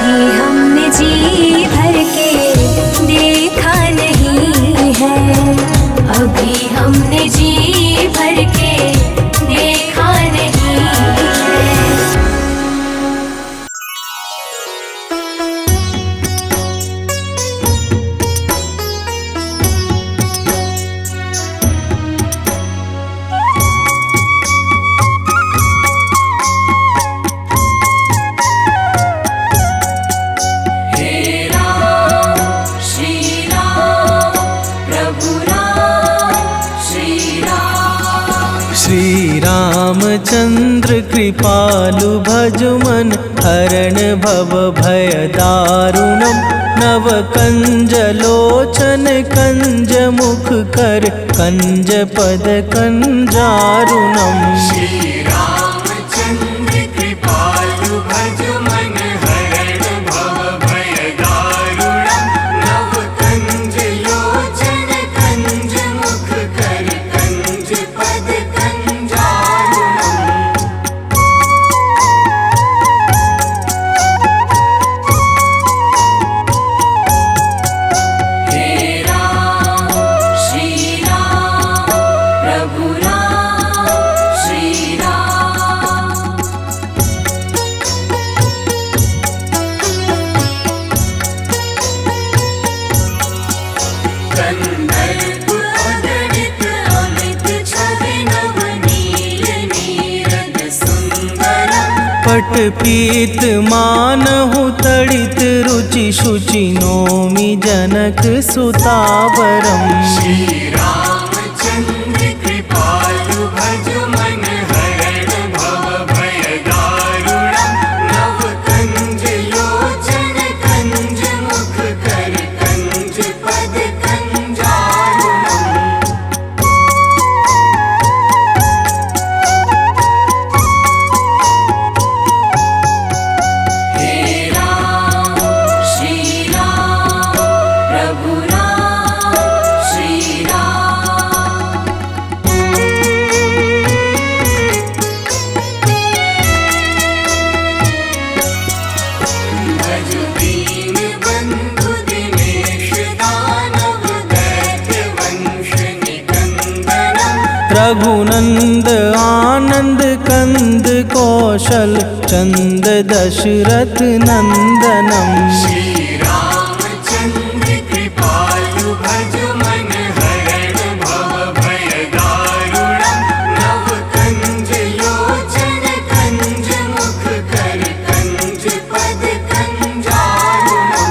अभी हमने जी भर के देखा नहीं है, अभी हमने जी भर के देखा नहीं है। रामचंद्र कृपालु भजुमन हरण भव भय दारुणम, नव कंज लोचन कंज मुख कर कंज पद कंजारुणम। श्री रामचंद्र कृपालु भजुमन हरण भव भय दारुणम, नव कंज लोचन कंज मुख कर कंज पद पट पीत मानहु तड़ित रुचि शुचि नोमि जनक सुतावरम। श्री रामचंद्र कृपालु भजुमन हरण भव भय दारुणम, नव कंज लोचन कंज मुख कर कंज पद कंजारुणम। रघुनंद आनंद कंद कौशल चंद दशरथ नंदनम। श्री रामचंद्र कृपालु भजुमन हरण भव भय दारुणम, नव कंज लोचन कंज मुख कर कंज पद कंजारुणम।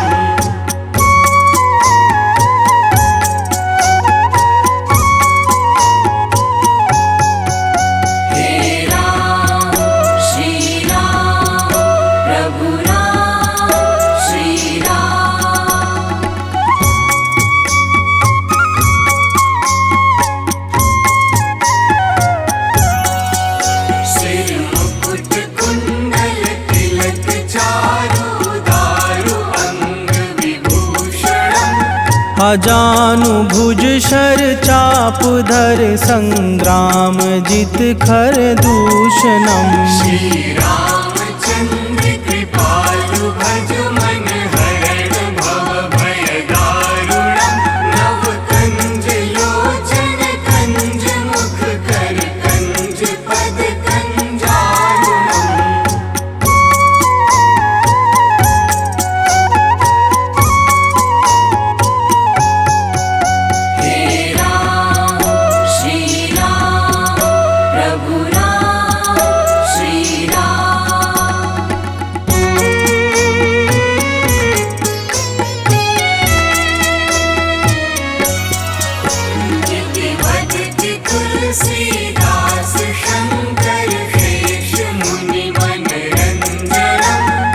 अजानु भुज शर चाप धर संग्राम जित खर दूषणम। श्री रामचंद्र कृपालु भजुमन हरण भव भय दारुणम, नव कंज लोचन कंज मुख कर कंज पद कंजारुणम।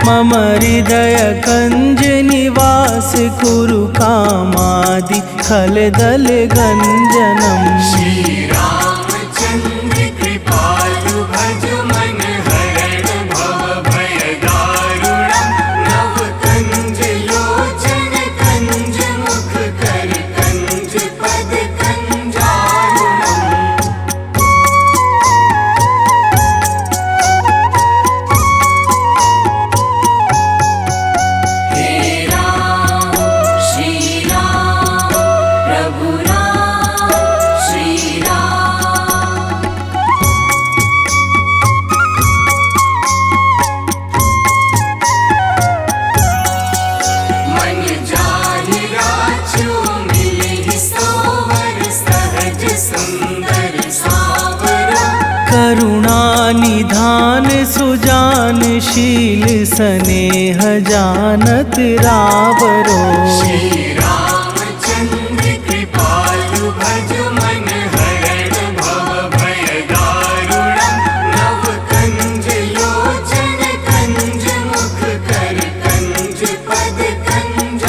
मम हृदय कंज निवास कुरु कामादि खलदल गंजनम। श्री रामचंद्र कृपालु भजुमन हरण भव भय दारुणम, नव कंज लोचन कंज मुख कर कंज पद कंजारुणम। निधान सुजानशील स्नेह जानत रावरो। श्री रामचंद्र कृपालु भज मन हरण भव भय दारुणम। नव कंज लोचन कंज मुख कर कंज पद कंजारुणम।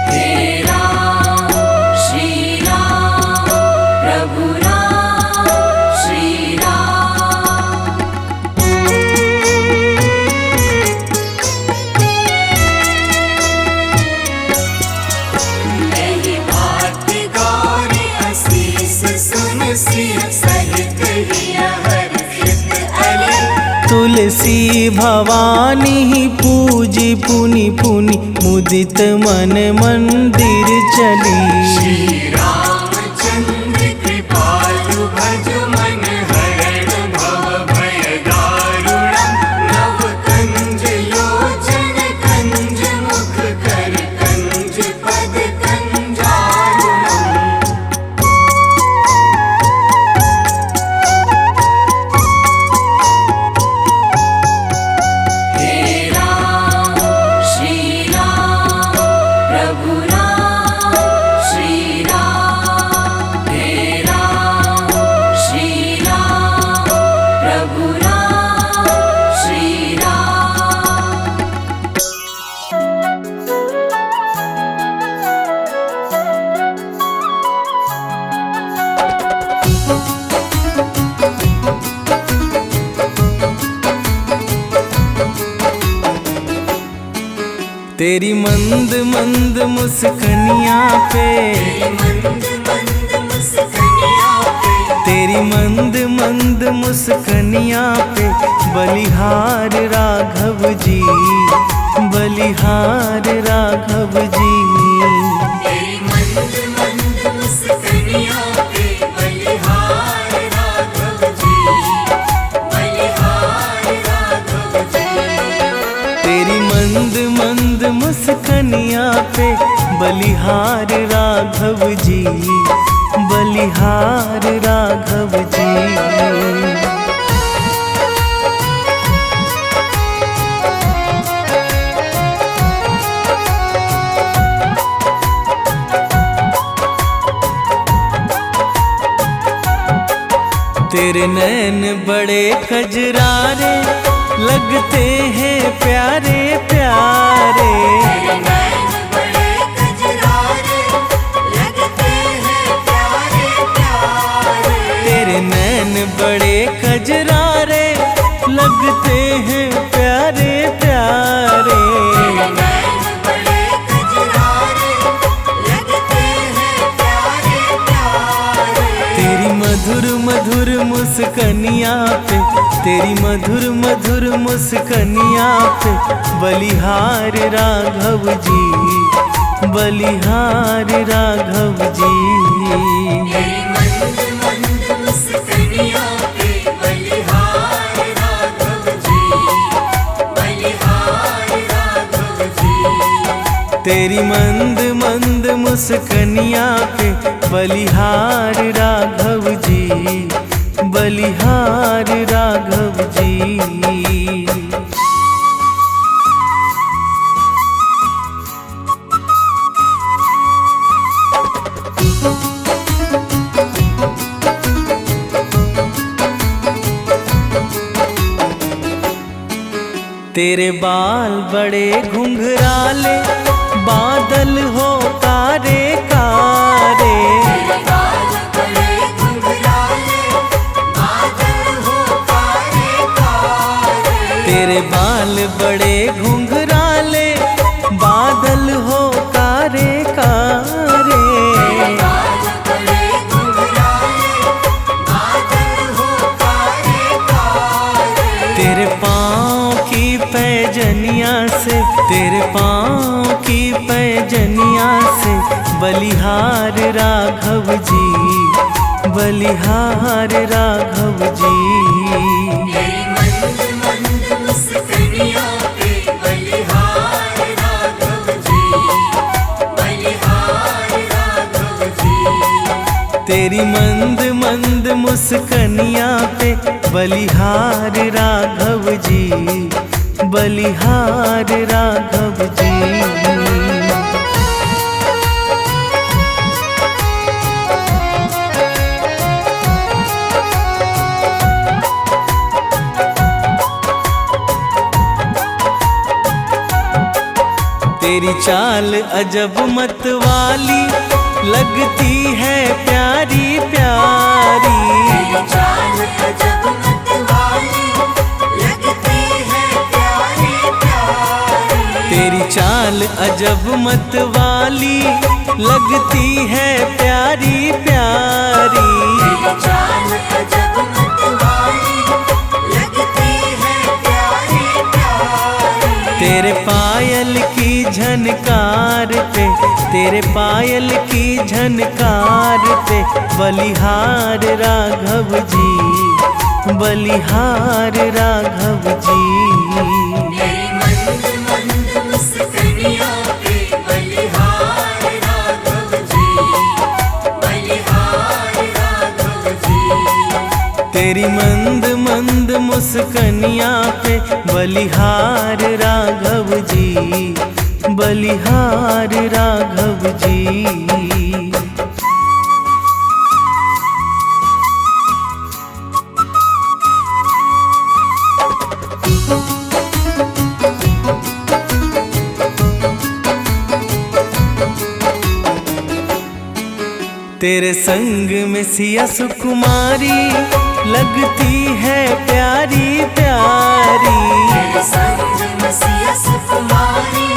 हे राम श्री राम प्रभु राम श्री राम। यही बात गौरी असीस सुन सिय सहित हिय हर्षित अले। तुलसी भवानी पूजी पुनि पुनि मुदित मन मंदिर चली। श्री रामचंद्र कृपालु भज मन हरण भव भय दारुणम। नव कंज लोचन कंज मुख कर कंज पद कंजारुणम। हे राम श्री राम प्रभु राम श्री राम। हे राम श्री राम प्रभु राम श्री राम। तेरी मंद मंद मुस्कनिया पे, मंद मंद मुस्कनिया पे। तेरी मंद मंद मुस्कनिया पे बलिहार राघव जी, बलिहार राघव जी। तेरी मंद मंद मुस्कनिया पे बलिहार राघव जी, बलिहार राघव जी। तेरी मंद मंद मुस्कनिया पे बलिहार राघव जी, बलिहार राघव जी। तेरे नैन बड़े कजरारे लगते हैं प्यारे प्यारे। तेरे नैन बड़े कजरारे लगते हैं प्यारे प्यारे। तेरे नैन बड़े कजरारे लगते हैं प्यारे प्यारे। तेरे नैन बड़े कजरारे लगते हैं प्यारे प्यारे। तेरी मधुर मधुर मुस्कनिया पे, तेरी मधुर मधुर मुस्कनिया पे बलिहार राघव जी, बलिहार राघव जी। तेरी मंद मंद मुस्कनिया पे बलिहार राघव जी, बलिहार राघव जी। तेरी मंद मंद मुस्कनिया पे बलिहार राघव जी, बलिहार राघव जी। तेरे बाल बड़े घुंघराले बादल हो कारे कारे। तेरे बाल बड़े घुंघराले बादल हो कारे कारे। तेरे बाल बड़े घुंघराले बादल हो कारे कारे। तेरे बाल बड़े घुंघराले बादल हो कारे कारे। तेरे पाँव की पैजनिया से, तेरे पाँव की पैजनिया से बलिहार राघव जी, बलिहार राघव जी। तेरी मंद मंद मुस्कनिया पे बलिहार राघव जी, तेरी मंद मंद मुस्कनिया पे बलिहार राघव जी, बलिहार राघव जी। तेरी चाल अजब मत वाली लगती है प्यारी प्यारी। तेरी चाल अजब मत वाली लगती है प्यारी प्यारी। तेरी चाल अजब मत वाली लगती है प्यारी प्यारी। तेरी चाल अजब मत वाली लगती है प्यारी प्यारी। तेरे पायल की झनकार पे, तेरे पायल की झनकार पे बलिहार राघव जी, बलिहार राघव जी। तेरी मंद मंद मुस्कनिया पे बलिहार राघव जी, बलिहार राघव जी। तेरी मंद मंद मुस्कनिया पे बलिहार राघव जी, बलिहार राघव जी। तेरे संग में सिया सुकुमारी लगती है प्यारी प्यारी। तेरे संग में सिया सुकुमारी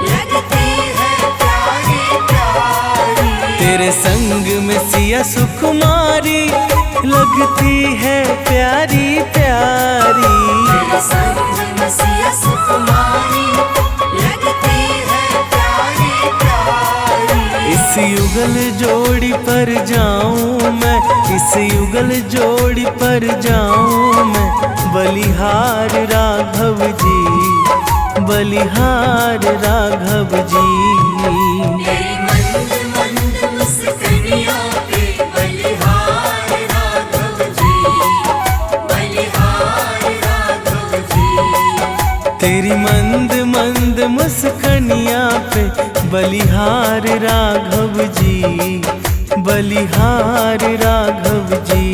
लगती है प्यारी प्यारी। तेरे संग में सिया सुकुमारी लगती है प्यारी प्यारी। तेरे संग में सिया सुकुमारी लगती है प्यारी प्यारी। इस युगल जोड़ी पर जाऊं मैं, इस युगल जोड़ी पर जाऊं मैं, बलिहार राघव जी, बलिहार राघव जी। तेरी मंद मंद मुस्कनिया पे बलिहार राघव जी, बलिहार राघव जी। तेरी मंद मंद मुस्कनिया पे बलिहार राघव जी, बलिहार राघव जी।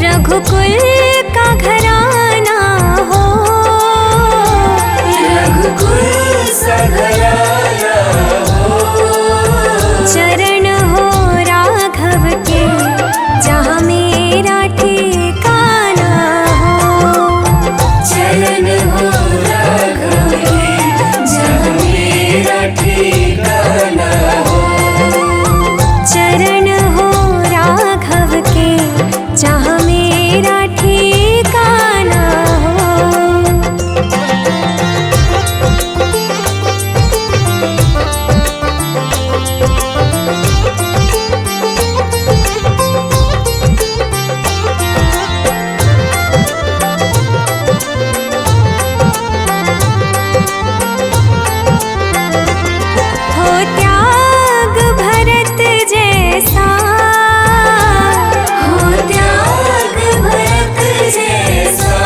रघुकुल का घराना हो, रघुकुल सा घराना हो। चरण हो राघव के जहाँ मेरा ठिकाना हो। चरण हो राघव के जहाँ मेरा ठिकाना हो। चरण हो राघव के जहाँ मेरा ठिकाना हो। हो त्याग भरत जैसा, हो त्याग भरत जैसा।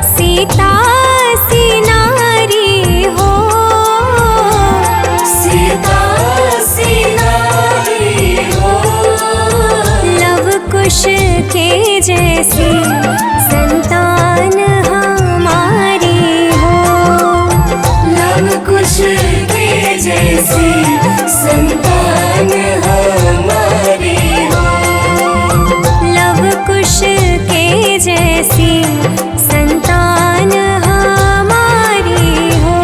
सीता सी नारी हो, सीता सी नारी हो। लव कुश के जैसी संतान हमारी हो। लव कुश के जैसी संतान हमारी हो। लव कुश के जैसी संतान हमारी हो।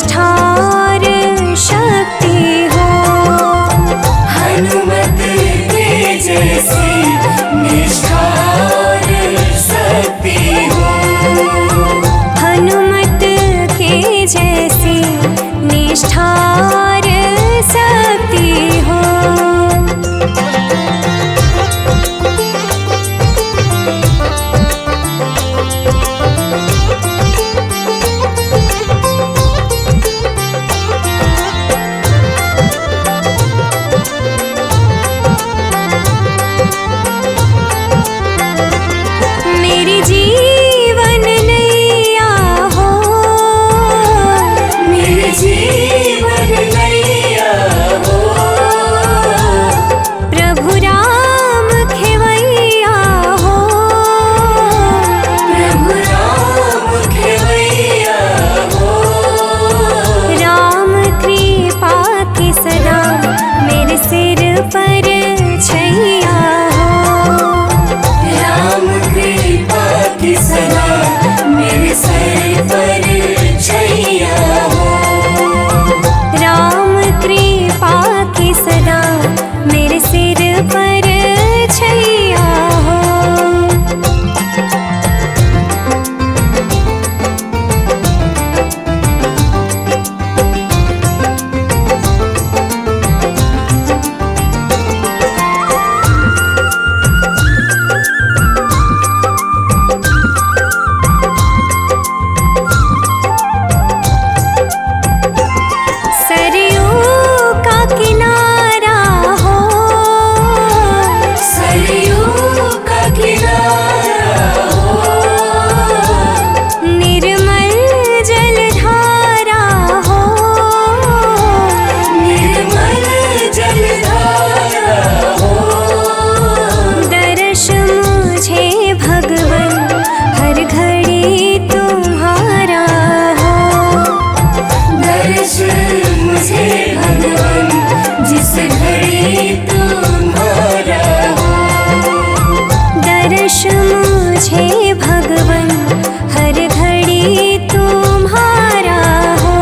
निष्ठार शक्ति हो। हनुमत के जैसी निष्ठार शक्ति हो। हनुमत के जैसी निष्ठार शक्ति हो। मेरी जीवन नैया हो। मेरे जीवन नैया हो। प्रभु राम खेवैया हो। प्रभु राम खेवैया हो। राम कृपा की सदा मेरे सिर पर छैया हो। राम कृपा की सदा मेरे सर पर छैया हो। राम कृपा की सदा मेरे सिर पर छैया हो। सरयू का किनारा हो। सरयू का किनारा हो। निर्मल जलधारा हो। निर्मल जलधारा हो। दर्श मुझे भगवन हर घड़ी तुम्हारा हो। दर्श मुझे भगवान जिस घड़ी तुम्हारा हो। दर्श मुझे भगवन हर घड़ी तुम्हारा हो।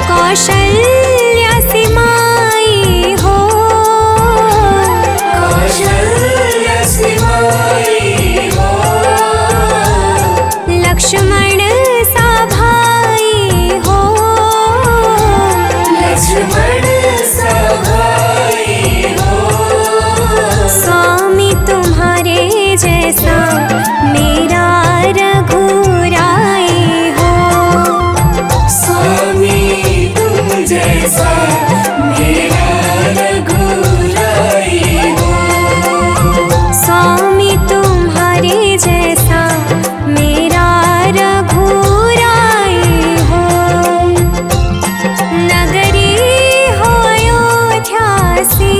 कौशल्या सी माई हो। कौशल्या सी माई हो। लक्ष्मण सा भाई हो। लक्ष्मण सा भाई हो। स्वामी तुम्हारे जैसा मेरा रघुराई हो। स्वामी तुम जैसा मेरा रघुराई हो। स्वामी तुम्हारे जैसा मेरा रघुराई हो। नगरी हो अयोध्या सी।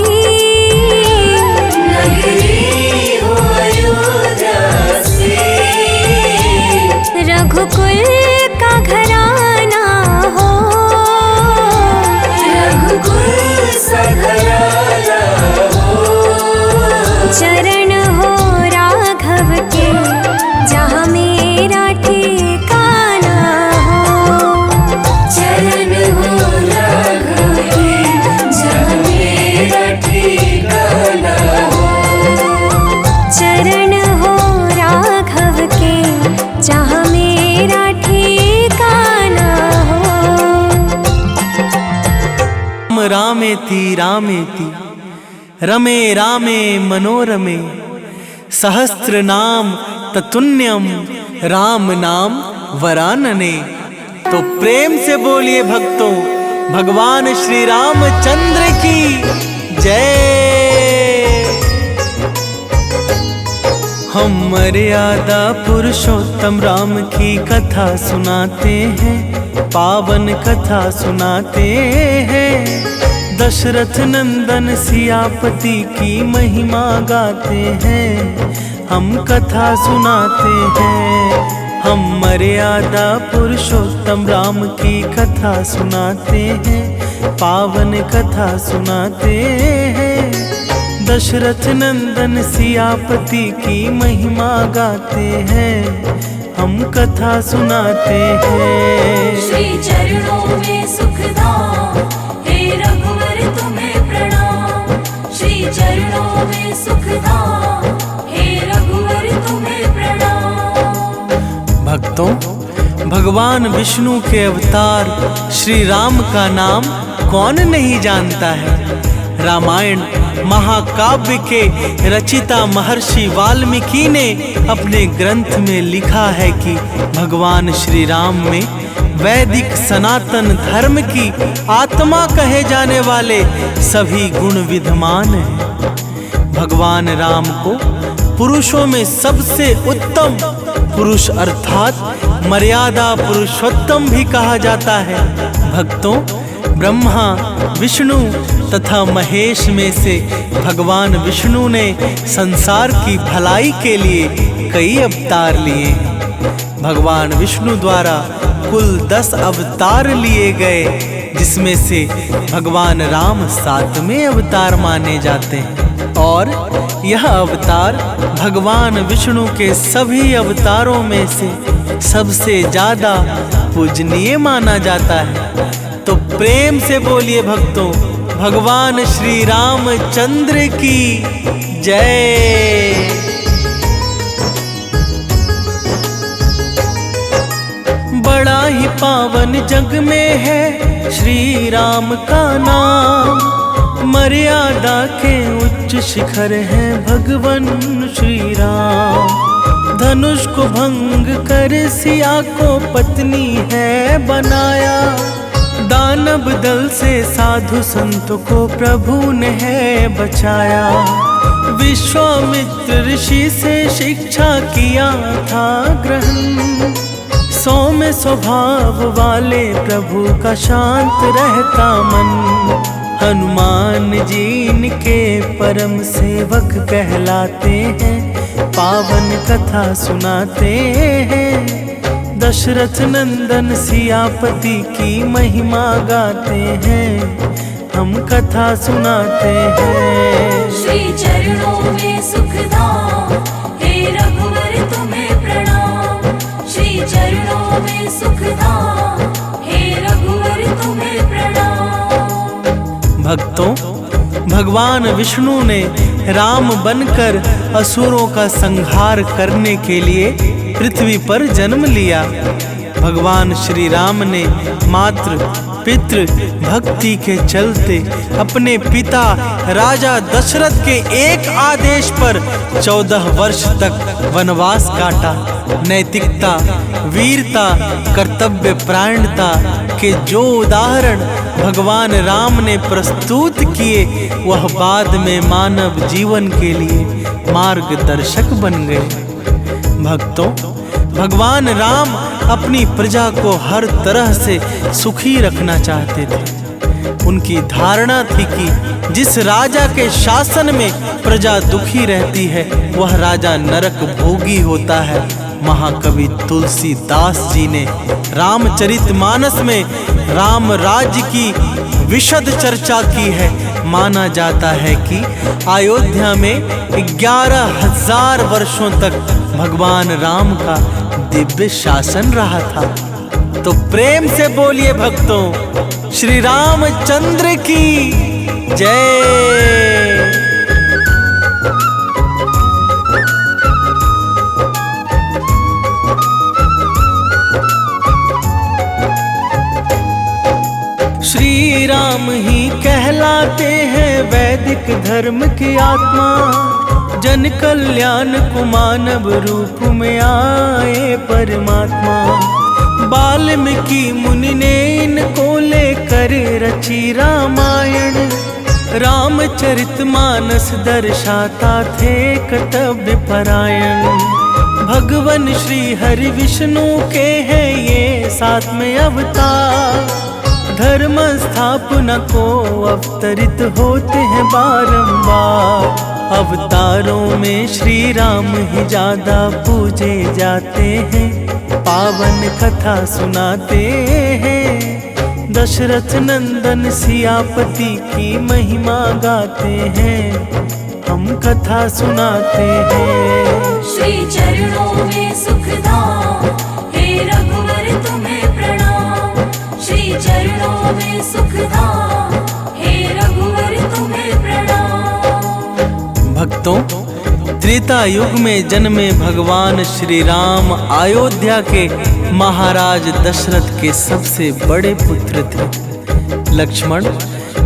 नगरी हो अयोध्या सी। रघुकुल का घराना हो। रघुकुल सा घराना हो। चरण हो राघव के जहाँ मेरा ठिकाना हो। चरण हो राघव के जहाँ मेरा ठिकाना हो। चरण हो राघव के जहाँ मेरा ठिकाना हो। रामेति रामेति रमे रामे मनोरमे सहस्रनाम ततुल्यम राम नाम वरानने। तो प्रेम से बोलिए भक्तों, भगवान श्री रामचंद्र की जय। हम मर्यादा पुरुषोत्तम राम की कथा सुनाते हैं, पावन कथा सुनाते हैं। दशरथ नंदन सियापति की महिमा गाते हैं। हम कथा सुनाते हैं। हम मर्यादा पुरुषोत्तम राम की कथा सुनाते हैं, पावन कथा सुनाते हैं। दशरथ नंदन सियापति की महिमा गाते हैं, हम कथा सुनाते हैं। श्री चरणों में सुखधाम, हे रघुवर तुम्हें प्रणाम। श्री चरणों में सुखधाम, हे रघुवर तुम्हें प्रणाम। भक्तों, भगवान विष्णु के अवतार श्री राम का नाम कौन नहीं जानता है। रामायण महाकाव्य के रचिता महर्षि वाल्मीकि ने अपने ग्रंथ में लिखा है कि भगवान श्री राम में वैदिक सनातन धर्म की आत्मा कहे जाने वाले सभी गुण विद्यमान हैं। भगवान राम को पुरुषों में सबसे उत्तम पुरुष अर्थात मर्यादा पुरुषोत्तम भी कहा जाता है। भक्तों, ब्रह्मा, विष्णु तथा महेश में से भगवान विष्णु ने संसार की भलाई के लिए कई अवतार लिए हैं। भगवान विष्णु द्वारा कुल 10 अवतार लिए गए, जिसमें से भगवान राम 7वें अवतार माने जाते हैं। और यह अवतार भगवान विष्णु के सभी अवतारों में से सबसे ज्यादा पूजनीय माना जाता है। तो प्रेम से बोलिए भक्तों, भगवान श्री रामचंद्र की जय। बड़ा ही पावन जग में है श्री राम का नाम, मर्यादा के उच्च शिखर है भगवान श्री राम। धनुष को भंग कर सिया को पत्नी है बनाया, दानव दल से साधु संत को प्रभु ने है बचाया। विश्वामित्र ऋषि से शिक्षा किया था ग्रहण, सौम्य स्वभाव वाले प्रभु का शांत रहता मन। हनुमान जी इनके परम सेवक कहलाते हैं, पावन कथा सुनाते हैं। दशरथ नंदन सियापति की महिमा गाते हैं, हम कथा सुनाते हैं। श्री चरणों में सुखधाम, हे रघुवर तुम्हें प्रणाम। श्री चरणों में सुखधाम, हे रघुवर तुम्हें प्रणाम। भक्तों, भगवान विष्णु ने राम बनकर असुरों का संहार करने के लिए पृथ्वी पर जन्म लिया। भगवान श्री राम ने मातृ पितृ भक्ति के चलते अपने पिता राजा दशरथ के एक आदेश पर 14 वर्ष तक वनवास काटा। नैतिकता, वीरता, कर्तव्य परायणता के जो उदाहरण भगवान राम ने प्रस्तुत किए, वह बाद में मानव जीवन के लिए मार्गदर्शक बन गए। भक्तों, भगवान राम अपनी प्रजा को हर तरह से सुखी रखना चाहते थे। उनकी धारणा थी कि जिस राजा के शासन में प्रजा दुखी रहती है, वह राजा नरक भोगी होता है। महाकवि तुलसीदास जी ने रामचरितमानस में राम राज्य की विशद चर्चा की है। माना जाता है कि अयोध्या में 11,000 वर्षों तक भगवान राम का दिव्य शासन रहा था। तो प्रेम से बोलिए भक्तों, श्री रामचंद्र की जय। श्री राम ही कहलाते हैं वैदिक धर्म की आत्मा, जन कल्याण को मानव रूप में आए परमात्मा। वाल्मीकि मुनि ने इनको लेकर रची रामायण, रामचरितमानस दर्शाता थे कर्तव्य परायण। भगवान श्री हरि विष्णु के हैं ये 7वें अवतार, धर्म स्थापना को अवतरित होते हैं बारंबार। अवतारों में श्री राम ही ज्यादा पूजे जाते हैं, पावन कथा सुनाते हैं। दशरथ नंदन सियापति की महिमा गाते हैं, हम कथा सुनाते हैं। श्री चरणों में सुखधाम, हे रघुवर तुम्हें प्रणाम। श्री चरणों में सुखधाम, हे रघुवर तुम्हें प्रणाम। भक्तों, त्रेता युग में जन्मे भगवान श्री राम अयोध्या के महाराज दशरथ के सबसे बड़े पुत्र थे। लक्ष्मण,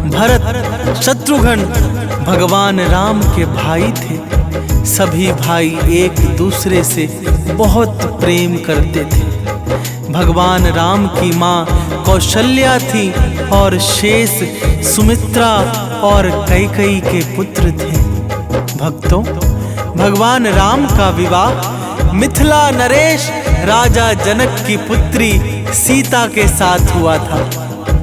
भरत, शत्रुघ्न भगवान राम के भाई थे। सभी भाई एक दूसरे से बहुत प्रेम करते थे। भगवान राम की माँ कौशल्या थी और शेष सुमित्रा और कैकेयी के पुत्र थे। भक्तों, भगवान राम का विवाह मिथिला नरेश राजा जनक की पुत्री सीता के साथ हुआ था।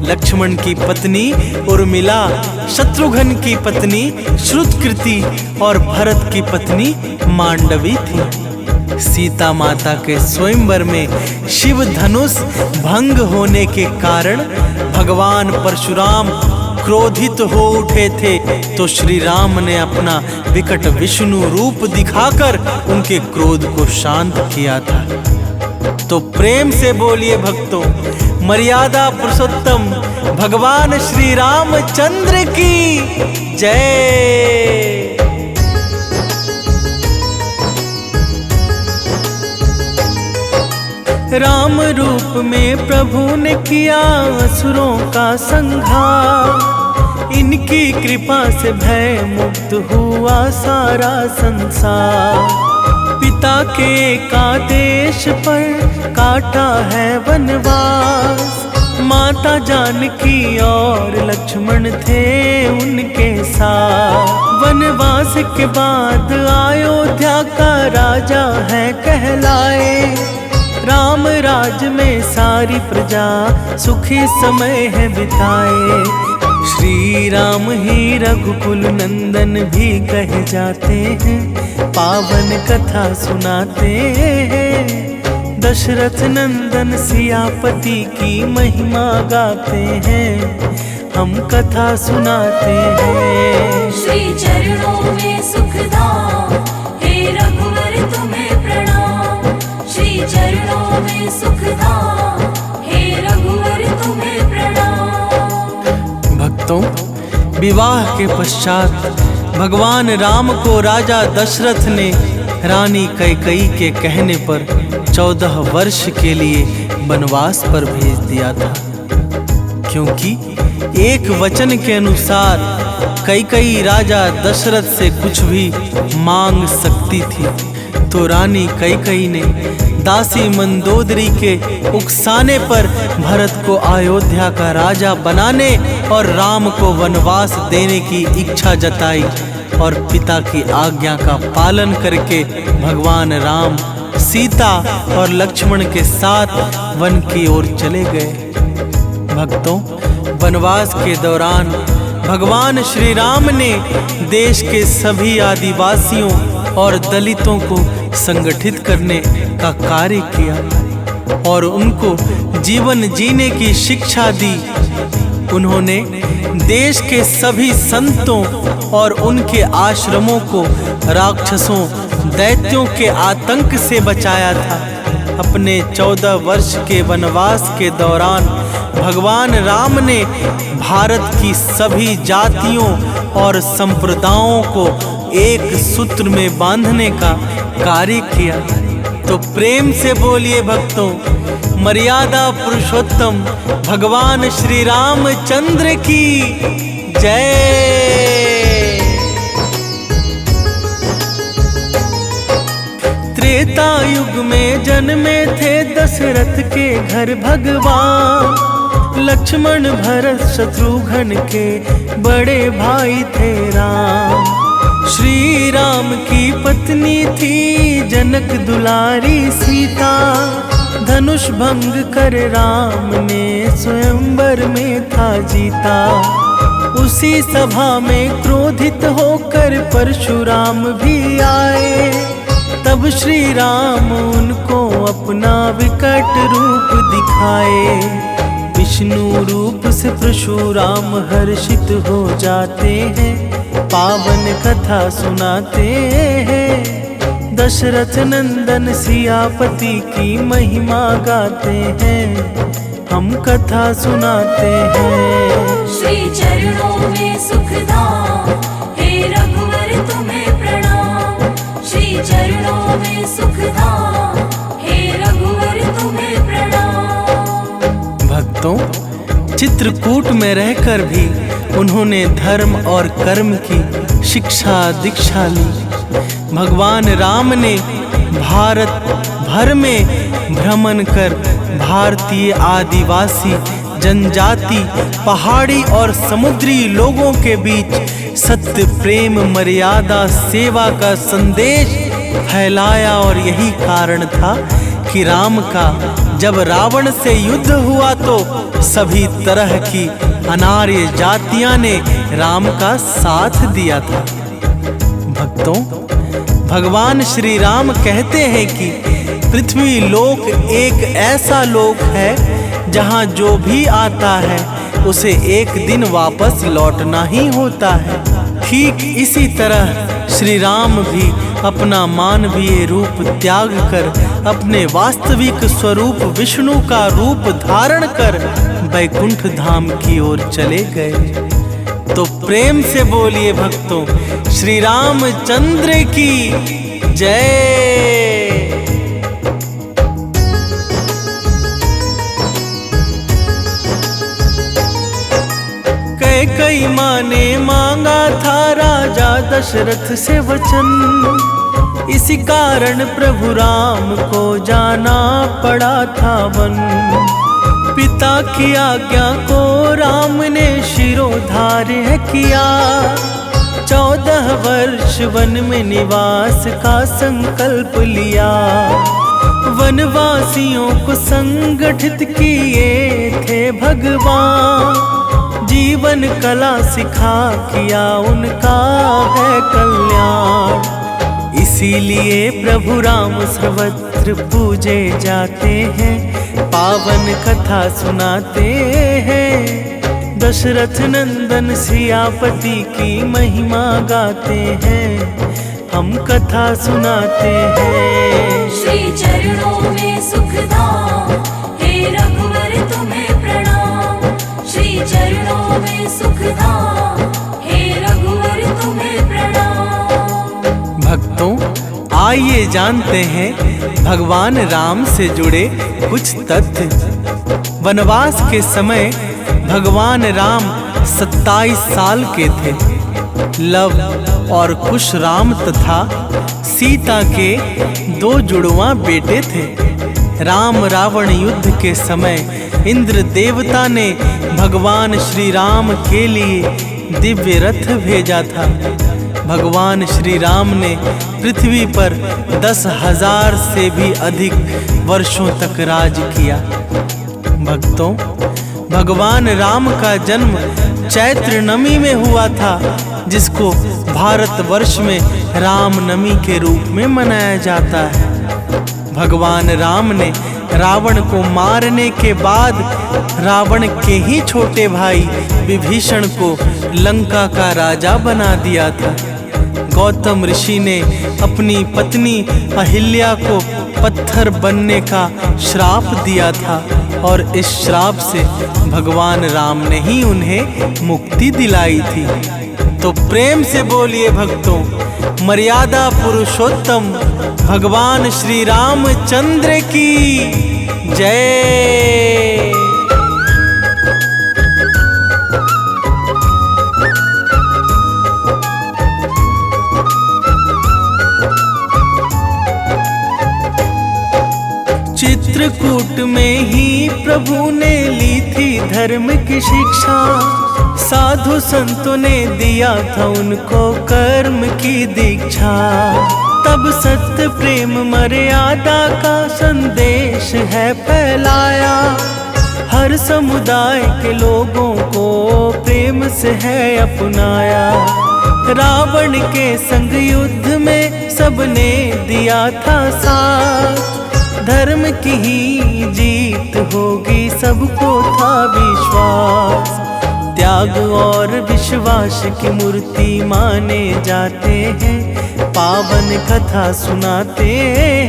लक्ष्मण की पत्नी उर्मिला, शत्रुघ्न की पत्नी श्रुतकृति और भरत की पत्नी मांडवी थी। सीता माता के स्वयंवर में शिव धनुष भंग होने के कारण भगवान परशुराम क्रोधित हो उठे थे, तो श्री राम ने अपना विकट विष्णु रूप दिखाकर उनके क्रोध को शांत किया था। तो प्रेम से बोलिए भक्तों, मर्यादा पुरुषोत्तम भगवान श्री रामचंद्र की जय। राम रूप में प्रभु ने किया असुरों का संहार। इनकी कृपा से भय मुक्त हुआ सारा संसार। पिता के आदेश पर काटा है वनवास। माता जानकी और लक्ष्मण थे उनके साथ। वनवास के बाद अयोध्या का राजा है कहलाए। राम राज में सारी प्रजा सुखी समय है बिताए। श्री राम ही रघुकुल नंदन भी कहे जाते हैं, पावन कथा सुनाते हैं। दशरथ नंदन सियापति की महिमा गाते हैं, हम कथा सुनाते हैं। श्री चरणों में सुखधाम, हे रघुवर तुम्हें प्रणाम। श्री चरणों में सुखधाम, हे रघुवर तुम्हें प्रणाम। भक्तों, विवाह के पश्चात भगवान राम को राजा दशरथ ने रानी कैकेयी के कहने पर 14 वर्ष के लिए वनवास पर भेज दिया था, क्योंकि एक वचन के अनुसार कैकेयी राजा दशरथ से कुछ भी मांग सकती थी। तो रानी कैकेयी ने दासी मंदोदरी के उकसाने पर भरत को अयोध्या का राजा बनाने और राम को वनवास देने की इच्छा जताई और पिता की आज्ञा का पालन करके भगवान राम सीता और लक्ष्मण के साथ वन की ओर चले गए। भक्तों, वनवास के दौरान भगवान श्री राम ने देश के सभी आदिवासियों और दलितों को संगठित करने का कार्य किया और उनको जीवन जीने की शिक्षा दी। उन्होंने देश के सभी संतों और उनके आश्रमों को राक्षसों दैत्यों के आतंक से बचाया था। अपने 14 वर्ष के वनवास के दौरान भगवान राम ने भारत की सभी जातियों और संप्रदायों को एक सूत्र में बांधने का कार्य किया। तो प्रेम से बोलिए भक्तों, मर्यादा पुरुषोत्तम भगवान श्री रामचंद्र की जय। त्रेता युग में जन्मे थे दशरथ के घर भगवान। लक्ष्मण भरत शत्रुघ्न के बड़े भाई थे राम। श्री राम की पत्नी थी जनक दुलारी सीता। धनुष धनुष भंग कर राम ने स्वयंवर में था जीता। उसी सभा में क्रोधित होकर परशुराम भी आए। तब श्री राम उनको अपना विकट रूप दिखाए। विष्णु रूप से परशुराम हर्षित हो जाते हैं, पावन कथा सुनाते हैं। दशरथ नंदन सियापति की महिमा गाते हैं, हम कथा सुनाते हैं। श्री चरणों में सुखधाम, हे रघुवर तुम्हें प्रणाम। श्री चरणों में सुखधाम, हे रघुवर तुम्हें प्रणाम। भक्तों, चित्रकूट में रहकर भी उन्होंने धर्म और कर्म की शिक्षा दीक्षा ली। भगवान राम ने भारत भर में भ्रमण कर भारतीय आदिवासी जनजाति, पहाड़ी और समुद्री लोगों के बीच सत्य, प्रेम, मर्यादा, सेवा का संदेश फैलाया। और यही कारण था कि राम का जब रावण से युद्ध हुआ तो सभी तरह की अनार्य जातियां ने राम का साथ दिया था। भक्तों, भगवान श्री राम कहते हैं कि पृथ्वी लोक एक ऐसा लोक है जहां जो भी आता है उसे एक दिन वापस लौटना ही होता है। ठीक इसी तरह श्री राम भी अपना मानवीय रूप त्याग कर अपने वास्तविक स्वरूप विष्णु का रूप धारण कर वैकुंठ धाम की ओर चले गए। तो प्रेम से बोलिए भक्तों, श्री रामचंद्र की जय। कई माँ ने मांगा था राजा दशरथ से वचन। इसी कारण प्रभु राम को जाना पड़ा था वन। पिता की आज्ञा को राम ने शिरोधार्य किया। 14 वर्ष वन में निवास का संकल्प लिया। वनवासियों को संगठित किए थे भगवान। जीवन कला सिखा किया उनका है कल्याण। इसीलिए प्रभु राम सर्वत्र पूजे जाते हैं, पावन कथा सुनाते हैं। दशरथ नंदन सियापति की महिमा गाते हैं, हम कथा सुनाते हैं। श्री चरणों में सुखधाम, हे रघुवर तुम्हें प्रणाम। श्री चरणों में सुखधाम, हे रघुवर तुम्हें प्रणाम। भक्तों, आइए जानते हैं भगवान राम से जुड़े कुछ तथ्य। वनवास के समय भगवान राम 27 साल के थे। लव और कुश राम तथा सीता के 2 जुड़वा बेटे थे। राम रावण युद्ध के समय इंद्र देवता ने भगवान श्री राम के लिए दिव्य रथ भेजा था। भगवान श्री राम ने पृथ्वी पर 10,000 से भी अधिक वर्षों तक राज किया। भक्तों, भगवान राम का जन्म चैत्र नमी में हुआ था, जिसको भारतवर्ष में रामनवमी के रूप में मनाया जाता है। भगवान राम ने रावण को मारने के बाद रावण के ही छोटे भाई विभीषण को लंका का राजा बना दिया था। गौतम ऋषि ने अपनी पत्नी अहिल्या को पत्थर बनने का श्राप दिया था और इस श्राप से भगवान राम ने ही उन्हें मुक्ति दिलाई थी। तो प्रेम से बोलिए भक्तों, मर्यादा पुरुषोत्तम भगवान श्री रामचंद्र की जय। चित्रकूट में ही प्रभु ने ली थी धर्म की शिक्षा। साधु संतों ने दिया था उनको कर्म की दीक्षा। तब सत्य प्रेम मर्यादा का संदेश है फैलाया। हर समुदाय के लोगों को प्रेम से है अपनाया। रावण के संग युद्ध में सबने दिया था साथ। धर्म की ही जीत होगी सबको था विश्वास। त्याग और विश्वास की मूर्ति माने जाते हैं, पावन कथा सुनाते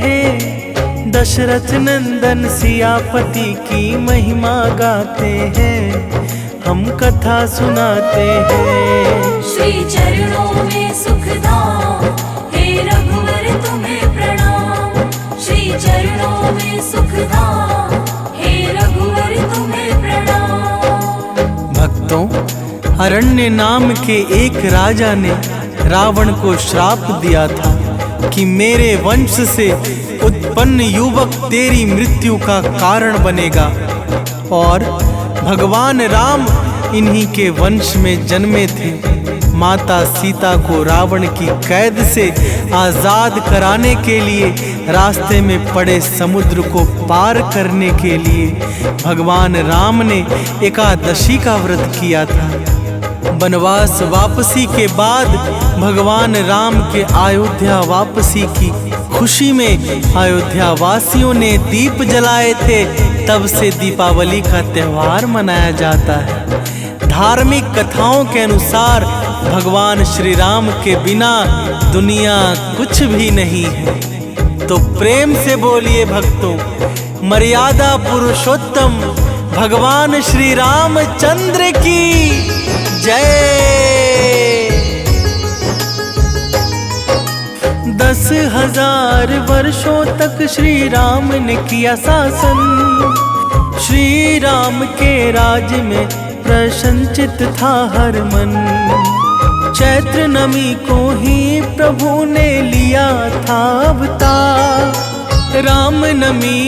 हैं। दशरथ नंदन सियापति की महिमा गाते हैं, हम कथा सुनाते हैं। श्री चरणों में सुखधाम, हे रघुवर तुम्हें प्रणाम। श्री चरणों में सुखधाम, हे रघुवर तुम्हें प्रणाम। भक्तों, अरण्य नाम के एक राजा ने रावण को श्राप दिया था कि मेरे वंश से उत्पन्न युवक तेरी मृत्यु का कारण बनेगा। और भगवान राम इन्हीं के वंश में जन्मे थे। माता सीता को रावण की कैद से आजाद कराने के लिए रास्ते में पड़े समुद्र को पार करने के लिए भगवान राम ने एकादशी का व्रत किया था। वनवास वापसी के बाद भगवान राम के अयोध्या वापसी की खुशी में अयोध्या वासियों ने दीप जलाए थे। तब से दीपावली का त्योहार मनाया जाता है। धार्मिक कथाओं के अनुसार भगवान श्री राम के बिना दुनिया कुछ भी नहीं है। तो प्रेम से बोलिए भक्तों, मर्यादा पुरुषोत्तम भगवान श्री रामचंद्र की जय। 10,000 वर्षों तक श्री राम ने किया शासन। श्री राम के राज में प्रसन्नचित था हर मन। चैत्र नमी को ही प्रभु ने लिया था अवतार। राम नमी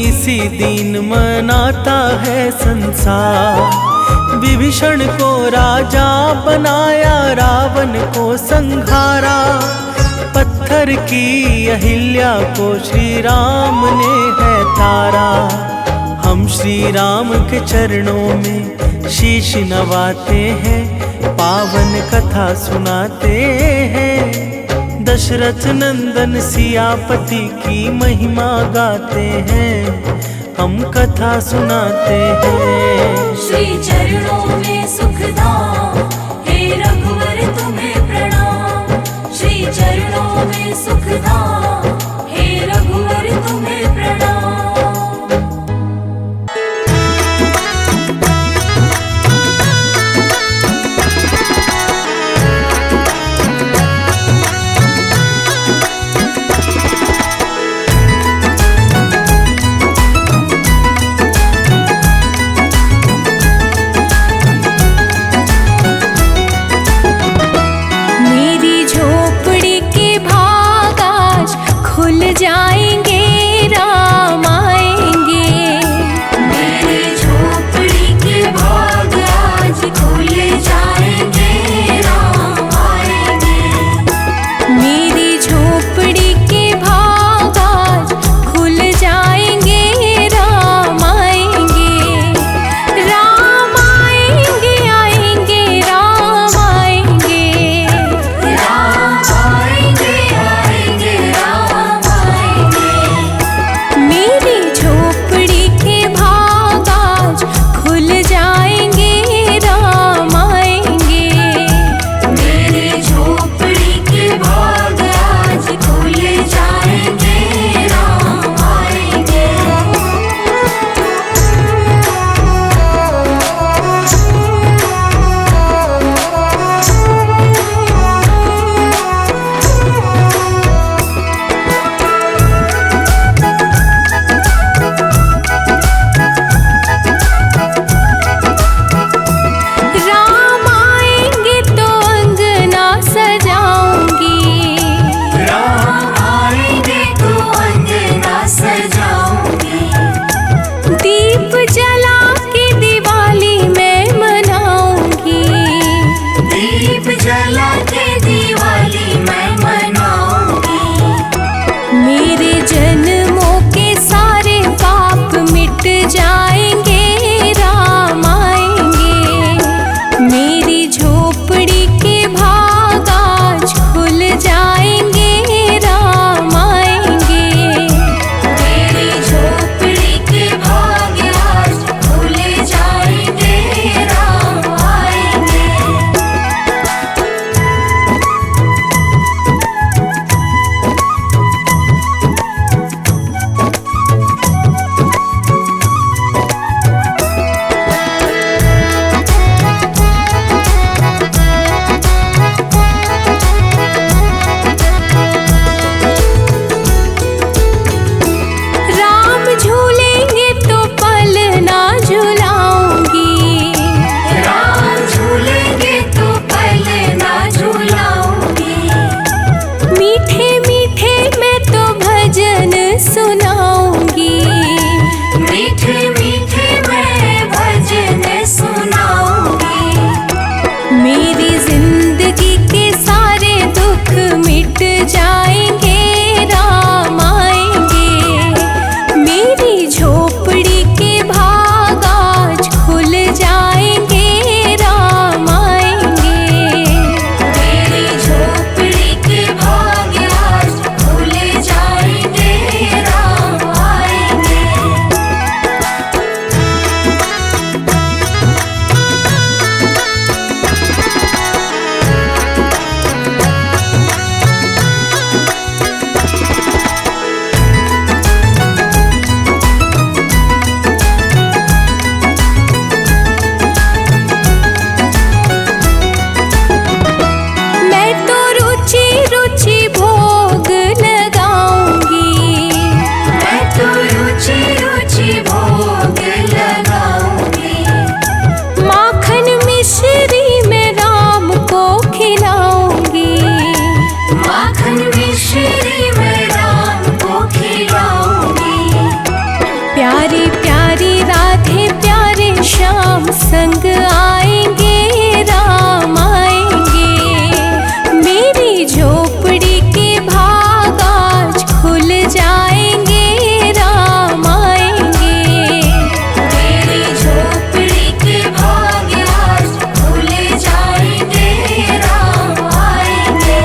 इसी दिन मनाता है संसार। विभीषण को राजा बनाया, रावण को संहारा। पत्थर की अहिल्या को श्री राम ने है तारा। हम श्री राम के चरणों में शीश नवाते हैं, पावन कथा सुनाते हैं। दशरथ नंदन सियापति की महिमा गाते हैं, हम कथा सुनाते हैं। श्री चरणों में सुखधाम, हे रघुवर तुम्हें प्रणाम। श्री चरणों में सुखधाम, हे रघुवर तुम्हें प्रणाम। मेरी झोपड़ी के भाग आज प्यारी प्यारी राधे प्यारे श्याम संग आएंगे राम आएंगे। मेरी झोपड़ी के भाग आज खुल जाएंगे राम आएंगे। मेरी झोपड़ी के भाग आज खुल जाएंगे राम आएंगे।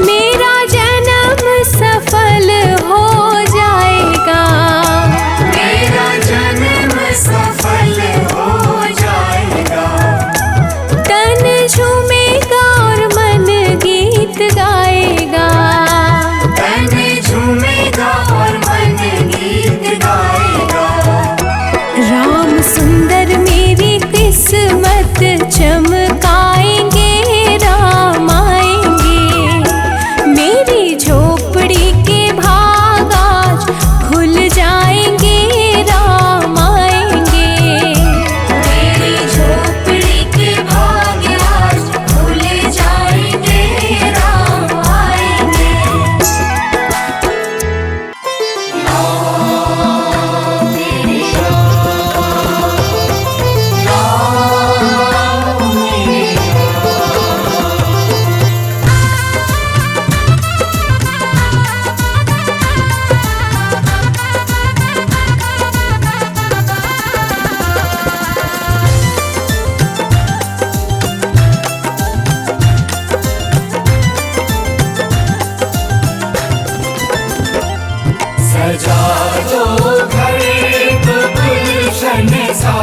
मेरा जन्म सफल हो जाएगा। मेरा जन्म सफल हो जाएगा। तन झूमेगा और मन गीत गाएगा। तन झूमेगा और मन गीत गाएगा। राम सुंदर मेरी किस्मत चमकाएंगे राम आएंगे। मेरी झोपड़ी के भाग आज खुल जाएंगे राम आएंगे। मेरी झोपड़ी के भाग आज खुल जाएंगे राम आएंगे। सजा दो घर को गुलशन सा,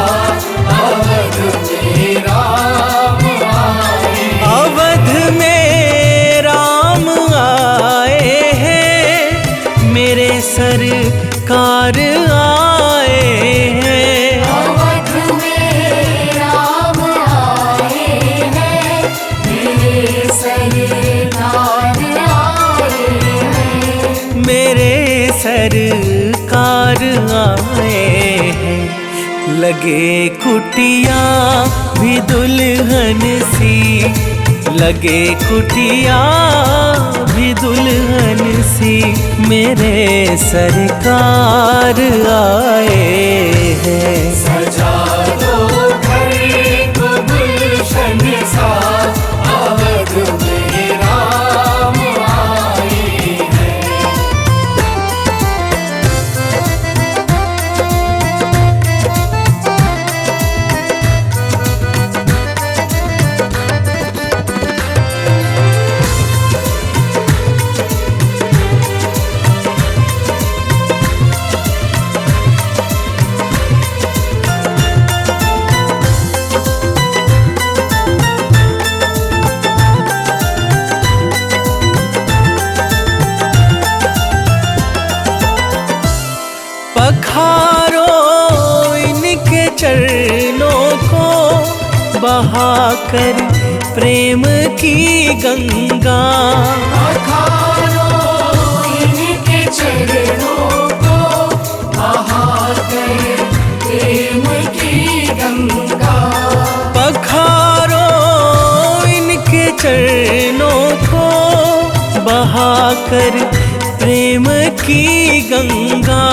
अवध में राम आए। अवध में राम आए हैं, मेरे सरकार आए हैं। अवध में राम आए हैं, मेरे सरकार आए हैं। मेरे सरकार आए हैं। लगे कुटिया भी दुल्हन सी, लगे कुटिया भी दुल्हन सी, मेरे सरकार आए हैं। सजा दो घर को गुलशन सा, अवध में राम आए हैं। पखारो इनके चरणों को, बहाकर प्रेम की गंगा। पखारो इनके चरणों को, बहाकर प्रेम की गंगा। पखारो इनके चरणों को, बहाकर प्रेम की गंगा।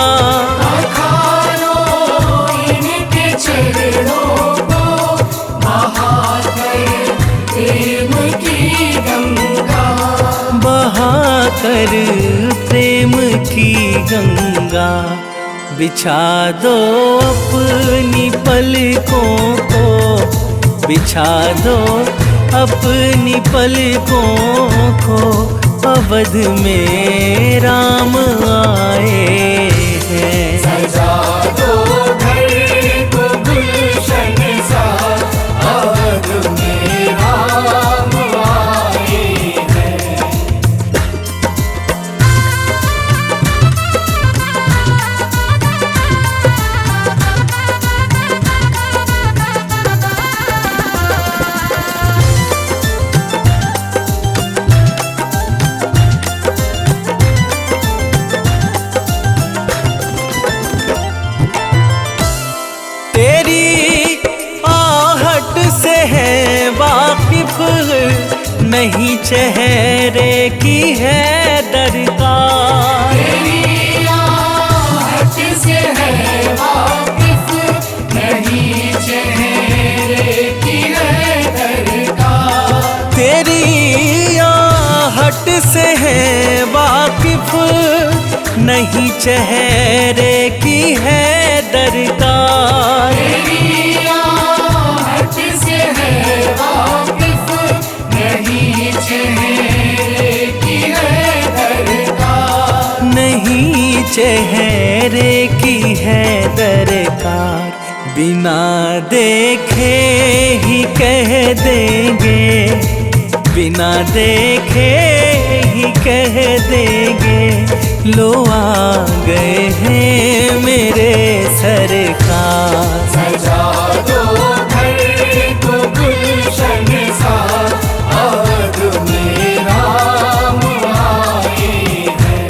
पखारो इनके चरणों को, बहाकर प्रेम की गंगा। बहाकर प्रेम की गंगा। बिछा दो अपनी पलकों को, बिछा दो अपनी पलकों को, अवध में राम आए हैं। सजा दो घर को गुलशन सा, अवध में राम आए हैं। चेहरे की है दरकार। तेरी आहट से है वाकिफ, नहीं चेहरे की है दरकार। तेरी आहट से है वाकिफ, नहीं चेहरे की है दरकार। तेरी आहट से है वाकिफ, नहीं चेहरे की है दरकार। नहीं चेहरे की है दरकार। बिना देखे ही कह देंगे, बिना देखे ही कह देंगे, लो आ गए हैं मेरे सरकार। सजा दो घर को गुलशन सा, अवध में राम आए हैं।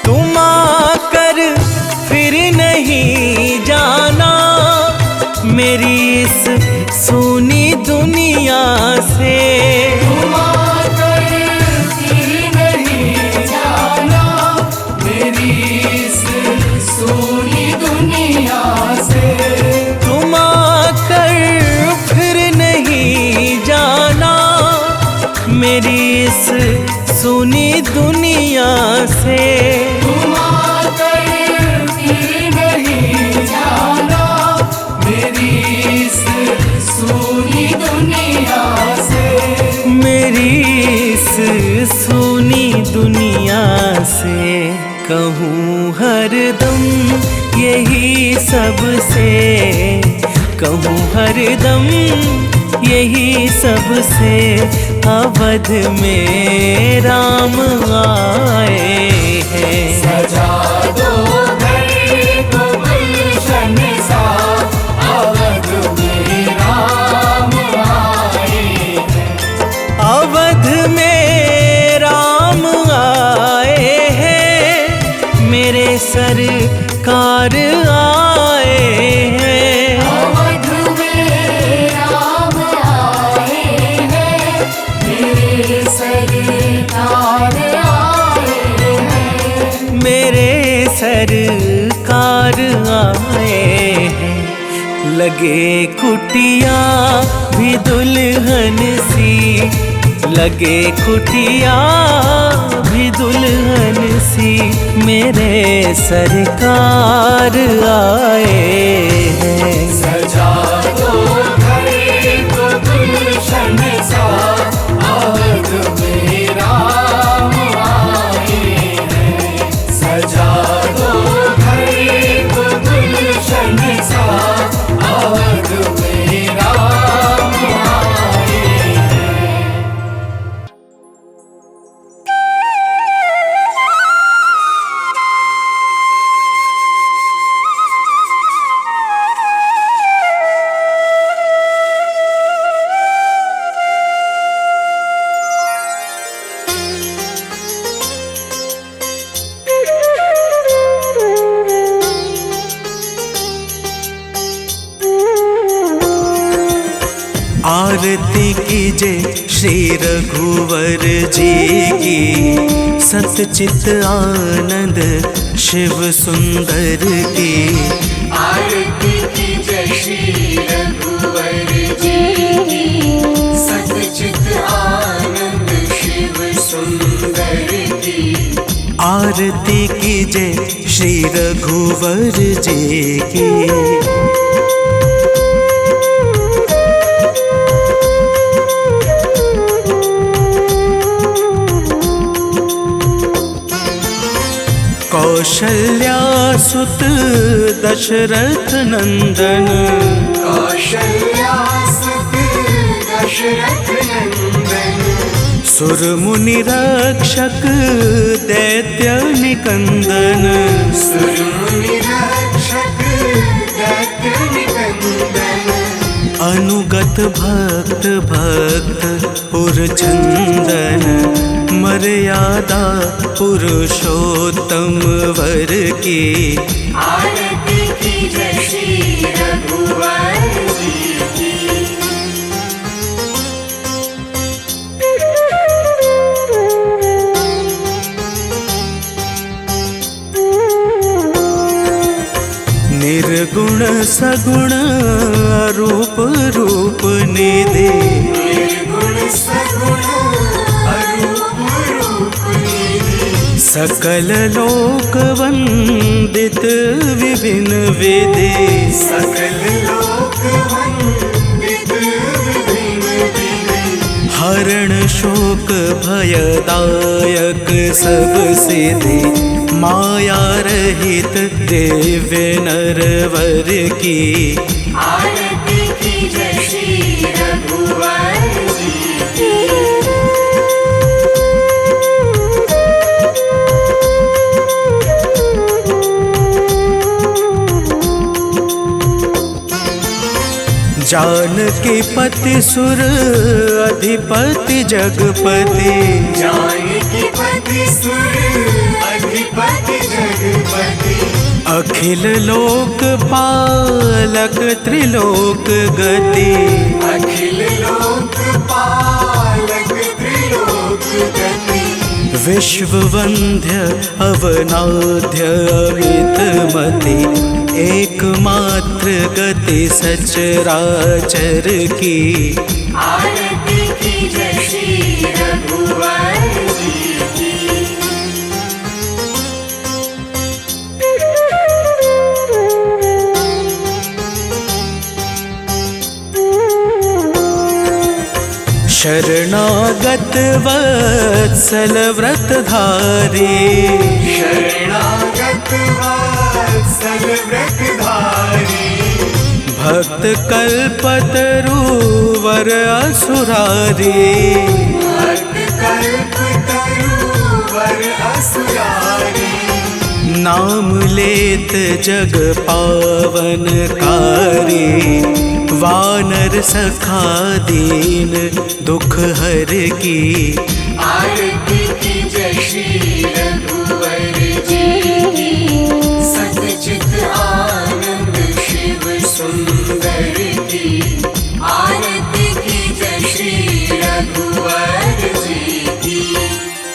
तुम आकर फिर नहीं जाना मेरी इस सूनी दुनिया से। तुम आकर फिर नहीं जाना मेरी इस सूनी दुनिया से। तुम आकर फिर नहीं जाना मेरी इस सूनी दुनिया से। तुम आकर फिर नहीं जाना मेरी इस सूनी दुनिया से। मेरी इस सूनी दुनिया से कहूँ हरदम यही सबसे, कहूँ हरदम यही सबसे, अवध में राम आए हैं। सजा दो घर को गुलशन सा, अवध में राम आए हैं। अवध में राम आए हैं, मेरे सरकार आए हैं। अवध में राम आए हैं, मेरे सरकार आए हैं। मेरे सरकार आए हैं। लगे कुटिया भी दुल्हन सी, लगे कुटिया भी दुल्हन सी, मेरे सरकार आए हैं। सजा दो घर को गुलशन सा, अवध में राम आए हैं। सजा दो घर को गुलशन सा, अवध में राम आए हैं। आरती कीजिए श्री रघुवर जी की, सतचित आनंद शिव सुंदर की। आरती कीजिए श्री रघुवर जी की, सतचित आनंद शिव सुंदर की। आरती कीजिए श्री रघुवर जी की। कौशल्या सुत दशरथ नंदन, कौशल्या सुत दशरथ नंदन सुर मुनि रक्षक दैत्य निकंदन सुर मुनि रक्षक दैत्य निकंदन अनुगत भक्त भक्त पुरचंदन मर्यादा पुरुषोत्तम वर की आरती कीजय श्री रघुवर जी की निर्गुण सगुण रूप रूप निधि निर्गुण सगुण अरूप रूप निधि सकल लोक वंदित विभिन्न विधि सकल लोक वंदित विभिन्न विधि हरण शोक भयदायक सब सिद्धि माया रहित दिव्य नरवर की आरती कीजय श्री रघुवर जी की जानकी पति सुर अधिपति जगपति जानकी पति सुर अधिपति जगपति अखिल लोक पालक त्रिलोक गति अखिल लोक पालक त्रिलोक गति विश्व वंद्य अवनाद्य अमितमति एकमात्र गति सचराचर की आरती कीजय श्री रघुवर जी की शरणागत वत्सल व्रतधारी शरणागत वत्सल व्रतधारी भक्त कल्पतरुवर असुरारी भक्त कल्पतरुवर असुरारी नाम लेत जग पावनकारी वानर सखा दीन दुख हर की आरती